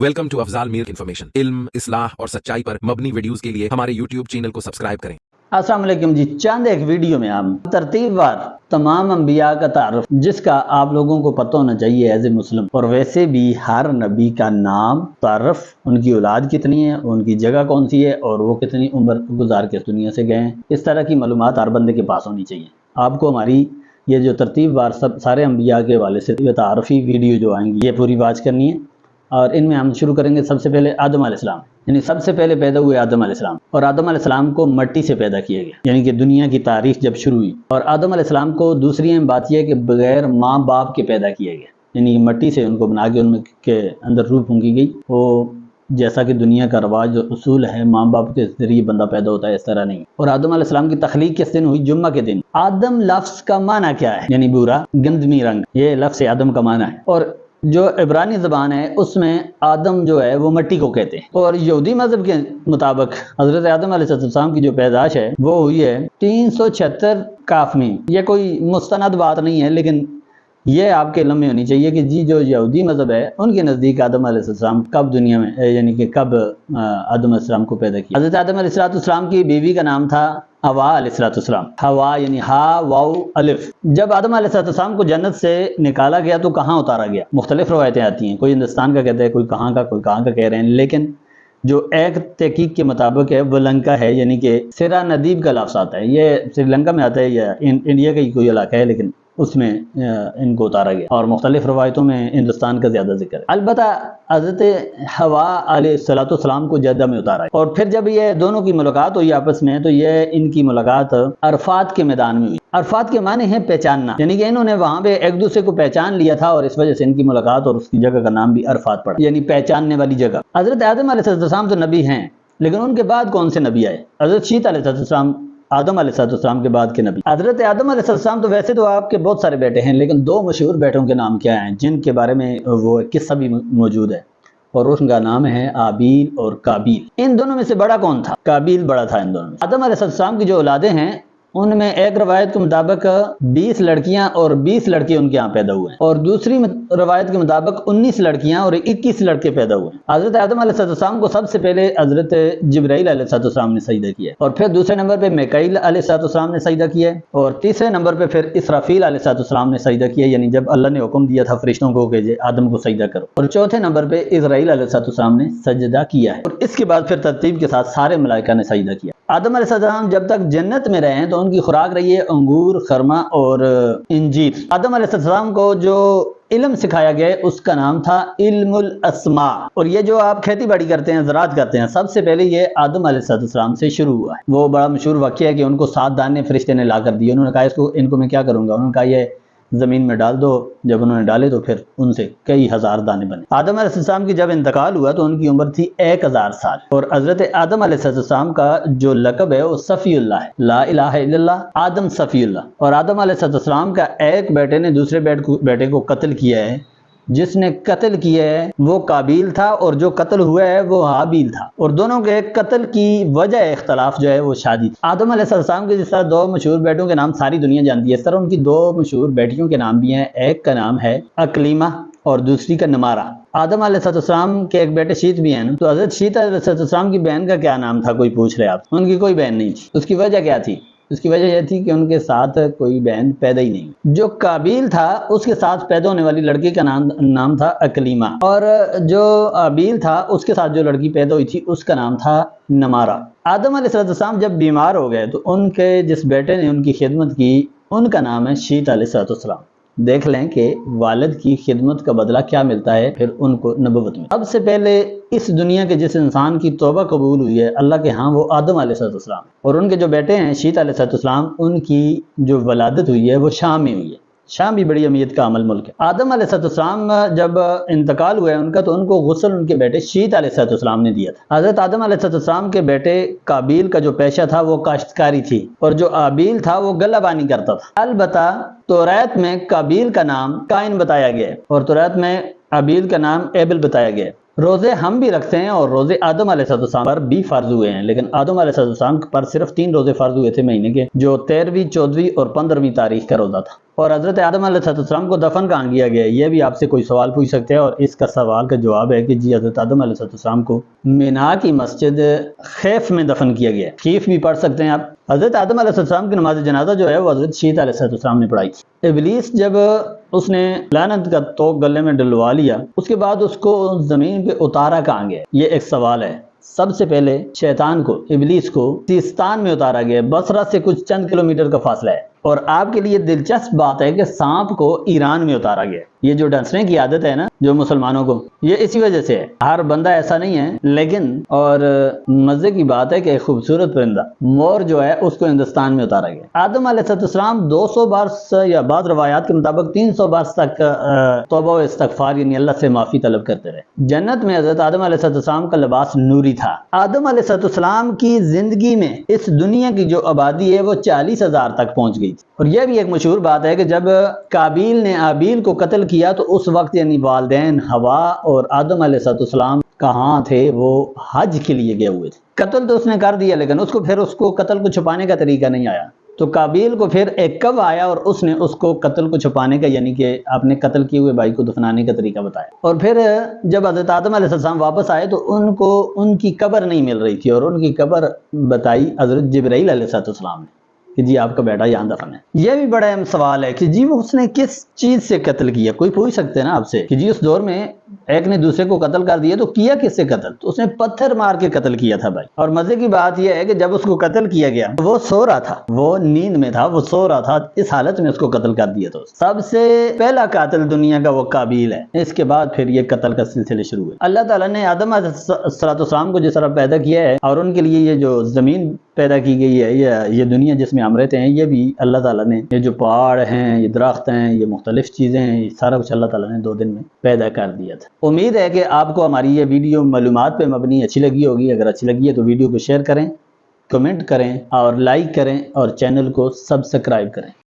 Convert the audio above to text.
Welcome to Afzal Mir information. इल्म, इस्लाह और सच्चाई पर मबनी वीडियोस के लिए हमारे यूट्यूब चैनल को सब्सक्राइब करें। अस्सलाम वालेकुम जी। चंद एक वीडियो में हम तरतीबवार तमाम अंबिया का तारुफ जिसका आप लोगों को पता होना चाहिए एज ए मुस्लिम, और वैसे भी हर नबी का नाम, तारुफ, उनकी औलाद कितनी है, उनकी जगह कौन सी है और वो कितनी उम्र गुजार के दुनिया से गए हैं, इस तरह की मालूमात हर बंदे के पास होनी चाहिए। आपको हमारी ये जो तरतीबवार सब सारे अंबिया के हवाले से ये तारुफी वीडियो जो आएंगी ये पूरी वाच करनी है। और इनमें हम शुरू करेंगे सबसे पहले आदम अलैहिस्सलाम, यानी सबसे पहले पैदा हुए आदम अलैहिस्सलाम। और आदम अलैहिस्सलाम को मट्टी से पैदा किया गया, यानी कि दुनिया की तारीख जब शुरू हुई। और आदम अलैहिस्सलाम को दूसरी अहम बात यह कि बगैर माँ बाप के पैदा किया गया, यानी मट्टी से उनको बना के उनके अंदर रूह फूंकी गई। वो जैसा कि दुनिया का रवाज जो उसूल है माँ बाप के जरिए बंदा पैदा होता है, इस तरह नहीं। और आदम अलैहिस्सलाम की तख्लीक किस दिन हुई? जुम्मा के दिन। आदम लफ्ज़ का माना क्या है? यानी बुरा, गंदमी रंग, ये लफ्ज़ आदम का माना है। और जो इब्रानी ज़बान है उसमें आदम जो है वो मट्टी को कहते हैं। और यहूदी मज़हब के मुताबिक हज़रत आदम अलैहिस्सलाम की जो पैदाश है वो हुई है 376 काफ में। ये कोई मुस्तनद बात नहीं है, लेकिन ये आपके इल्म में होनी चाहिए कि जी जो यहूदी मज़हब है उनके नज़दीक आदम अलैहिस्सलाम कब दुनिया में, यानी कि कब आदम अलैहिस्सलाम को पैदा किया। हज़रत आदम अलैहिस्सलाम की बीवी का नाम था हवा अलैहिस्सलाम। हवा यानी हा वाउ अलिफ। जब आदम अलैहिस्सलाम को जन्नत से निकाला गया तो कहाँ उतारा गया? मुख्तलिफ रवायतें आती हैं, कोई हिंदुस्तान का कहता है, कोई कहाँ का कह रहे हैं। लेकिन जो एक तहकीक के मुताबिक है वो लंका है, यानी कि सिरा नदीब का लफ्ज़ आता है। ये श्रीलंका में आता है या इंडिया का ही कोई इलाका है, लेकिन उसमें इनको उतारा गया। और मुख्तलिफ रवायतों में हिंदुस्तान का ज़्यादा जिक्र है। अलबत्ता हज़रत हवा अलैहिस्सलाम को जद्दा में उतारा है। और फिर जब ये दोनों की मुलाकात हुई आपस में, तो ये इनकी मुलाकात अरफात के मैदान में हुई। अरफात के माने हैं पहचानना, यानी कि इन्होंने वहाँ पे एक दूसरे को पहचान लिया था और इस वजह से इनकी मुलाकात और उसकी जगह का नाम भी अरफात पड़ा, यानी पहचानने वाली जगह। हज़रत आदम अलैहिस्सलाम तो नबी हैं, लेकिन उनके बाद कौन से नबी आए? हज़रत शीत अलैहिस्सलाम आदम अलैहिस्सलाम के बाद के नबी। हज़रत आदम अलैहिस्सलाम तो वैसे तो आपके बहुत सारे बेटे हैं, लेकिन दो मशहूर बेटों के नाम क्या हैं जिनके बारे में वो किस्सा भी मौजूद है, और उनका नाम है आबील और काबील। इन दोनों में से बड़ा कौन था? काबील बड़ा था इन दोनों में। आदम अलैहिस्सलाम की जो औलादें हैं उनमें एक रवायत के मुताबिक 20 लड़कियां और 20 लड़के उनके यहाँ पैदा हुए हैं, और दूसरी रवायत के मुताबिक 19 लड़कियां और 21 लड़के पैदा हुए हैं। हज़रत आदम अलैहिस्सलाम को सबसे पहले हज़रत जिब्राइल अलैहिस्सलाम ने सजदा किया, और फिर दूसरे नंबर पे मीकाईल अलैहिस्सलाम ने सजदा किया, और तीसरे नंबर पे फिर इसराफील अलैहिस्सलाम ने सजदा किया, यानी जब अल्लाह ने हुक्म दिया था फरिश्तों को कि आदम को सजदा करो। और चौथे नंबर पे इज़राइल अलैहिस्सलाम ने सजदा किया है, और इसके बाद फिर तरतीब के साथ सारे मलाइका ने सजदा किया। आदम अलैहिस्सलाम जब तक जन्नत में रहे तो उनकी खुराक रही है अंगूर, खरमा और इंजीर। आदम अलैहिस्सलाम को जो इल्म सिखाया गया उसका नाम था इल्मुल अस्मा। और ये जो आप खेती बाड़ी करते हैं, ज़राअत करते हैं, सबसे पहले ये आदम अलैहिस्सलाम से शुरू हुआ है। वो बड़ा मशहूर वाक़या है कि उनको 7 दाने फरिश्ते ने ला कर दिए। उन्होंने कहा इनको मैं क्या करूँगा? उन्होंने कहा ये ज़मीन में डाल दो। जब उन्होंने डाले तो फिर उनसे कई हजार दाने बने। आदम अलैहिस्सलाम की जब इंतकाल हुआ तो उनकी उम्र थी 1000 साल। और हज़रत आदम अलैहिस्सलाम का जो लक़ब है वो सफ़ीउल्लाह है, ला इलाहा इल्लल्लाह, आदम सफ़ीउल्लाह। और आदम अलैहिस्सलाम का एक बेटे ने दूसरे बेटे को कत्ल किया है। जिसने कत्ल किया है वो काबील था, और जो कत्ल हुआ है वो हाबील था। और दोनों के कत्ल की वजह इख्तलाफ जो है वो शादी थी। आदम अलैहिस्सलाम के जिस तरह 2 मशहूर बेटों के नाम सारी दुनिया जानती है, इस तरह उनकी 2 मशहूर बेटियों के नाम भी हैं। एक का नाम है अकलीमा और दूसरी का नमारा। आदम अलैहिस्सलाम के एक बेटे शीत भी हैं, तो हज़रत शीत अलैहिस्सलाम की बहन का क्या नाम था? कोई पूछ रहे आप। उनकी कोई बहन नहीं थी। उसकी वजह क्या थी? उसकी वजह यह थी कि उनके साथ कोई बहन पैदा ही नहीं। जो काबील था उसके साथ पैदा होने वाली लड़की का नाम था अकलीमा, और जो आबील था उसके साथ जो लड़की पैदा हुई थी उसका नाम था नमारा। आदम अलैहिस्सलाम जब बीमार हो गए तो उनके जिस बेटे ने उनकी खिदमत की उनका नाम है शीत अलैहिस्सलाम। देख लें कि वालिद की खिदमत का बदला क्या मिलता है फिर उनको नबुवत में। सबसे पहले इस दुनिया के जिस इंसान की तौबा कबूल हुई है अल्लाह के यहाँ वो आदम अलैहिस्सलाम, और उनके जो बेटे हैं शीत अलैहिस्सलाम, उनकी जो वलादत हुई है वो शाम में हुई है। शाम भी बड़ी अमीयत का अमल मुल्क है। आदम अलैहिस्सलाम जब इंतकाल हुआ है उनका तो उनको गुस्ल उनके बेटे शीत अलैहिस्सलाम ने दिया था। हज़रत आदम अलैहिस्सलाम के बेटे काबील का जो पेशा था वो काश्तकारी थी, और जो आबील था वो गलाबानी करता था। अलबत्ता तौरात में काबील का नाम काइन बताया गया है, और तौरात में आबील का नाम एबल बताया गया है। रोज़े हम भी रखते हैं, और रोज़े आदम अलैहिस्सलाम पर भी फ़र्ज हुए हैं, लेकिन आदम अलैहिस्सलाम पर सिर्फ 3 रोज़े फ़र्ज हुए थे महीने के, जो 13वीं, 14वीं और 15वीं तारीख का रोज़ा था। اور حضرت آدم علیہ السلام کو دفن کہاں کیا گیا؟ یہ بھی آپ سے کوئی سوال پوچھ سکتے ہیں، اور اس کا سوال کا جواب ہے کہ جی حضرت آدم علیہ السلام کو مینا کی مسجد خیف میں دفن کیا گیا۔ خیف بھی پڑھ سکتے ہیں آپ۔ حضرت آدم علیہ السلام کی نماز جنازہ جو ہے وہ حضرت شیط علیہ السلام نے پڑھائی تھی۔ ابلیس جب اس نے لعنت کا توق گلے میں ڈلوا لیا، اس کے بعد اس کو زمین پہ اتارا کہاں گیا؟ یہ ایک سوال ہے۔ سب سے پہلے شیطان کو، ابلیس کو سیستان میں اتارا گیا، بصرہ سے کچھ چند کلومیٹر کا فاصلہ ہے۔ اور آپ کے لیے دلچسپ بات ہے کہ سانپ کو ایران میں اتارا گیا۔ یہ جو ڈنسنے کی عادت ہے نا جو مسلمانوں کو، یہ اسی وجہ سے ہے۔ ہر بندہ ایسا نہیں ہے، لیکن اور مزے کی بات ہے کہ ایک خوبصورت پرندہ مور جو ہے اس کو ہندوستان میں اتارا گیا۔ آدم علیہ السلام 200 بار یا بعض روایات کے مطابق 300 بار تک توبہ و استغفار یعنی اللہ سے معافی طلب کرتے رہے۔ جنت میں حضرت آدم علیہ السلام کا لباس نوری تھا۔ آدم علیہ السلام کی زندگی میں اس دنیا کی جو آبادی ہے وہ 40,000 تک پہنچ گئی تھی۔ اور یہ بھی ایک مشہور بات ہے کہ جب قابیل نے آبیل کو قتل کیا تو اس وقت یعنی والدین حوا اور آدم علیہ السلام کہاں تھے؟ وہ حج کے لیے گئے ہوئے تھے۔ قتل تو اس نے کر دیا، لیکن اس کو قتل کو چھپانے کا طریقہ نہیں آیا۔ تو قابیل کو پھر ایک کب آیا اور اس نے اس کو قتل کو چھپانے کا یعنی کہ اپنے قتل کیے ہوئے بھائی کو دفنانے کا طریقہ بتایا۔ اور پھر جب حضرت آدم علیہ السلام واپس آئے تو ان کو ان کی قبر نہیں مل رہی تھی، اور ان کی قبر بتائی حضرت جبرائیل علیہ السلام نے کہ جی آپ کا بیٹا یہاں دفن ہے۔ یہ بھی بڑا اہم سوال ہے کہ جی وہ اس نے کس چیز سے قتل کیا؟ کوئی پوچھ سکتے ہیں نا آپ سے کہ جی اس دور میں ایک نے دوسرے کو قتل کر دیا تو کیا کس سے قتل؟ تو اس نے پتھر مار کے قتل کیا تھا بھائی۔ اور مزے کی بات یہ ہے کہ جب اس کو قتل کیا گیا وہ سو رہا تھا، وہ نیند میں تھا، وہ سو رہا تھا، اس حالت میں اس کو قتل کر دیا تھا۔ سب سے پہلا قاتل دنیا کا وہ قابیل ہے۔ اس کے بعد پھر یہ قتل کا سلسلے شروع ہوئے۔ اللہ تعالیٰ نے آدم علیہ السلام کو جس طرح پیدا کیا ہے اور ان کے لیے یہ جو زمین پیدا کی گئی ہے، یہ دنیا جس میں ہم رہتے ہیں، یہ بھی اللہ تعالیٰ نے، یہ جو پہاڑ ہیں، یہ درخت ہیں، یہ مختلف چیزیں ہیں، یہ سارا کچھ اللہ تعالیٰ نے 2 دن میں پیدا کر دیا تھا۔ امید ہے کہ آپ کو ہماری یہ ویڈیو معلومات پہ مبنی اچھی لگی ہوگی۔ اگر اچھی لگی ہے تو ویڈیو کو شیئر کریں، کمنٹ کریں اور لائک کریں اور چینل کو سبسکرائب کریں۔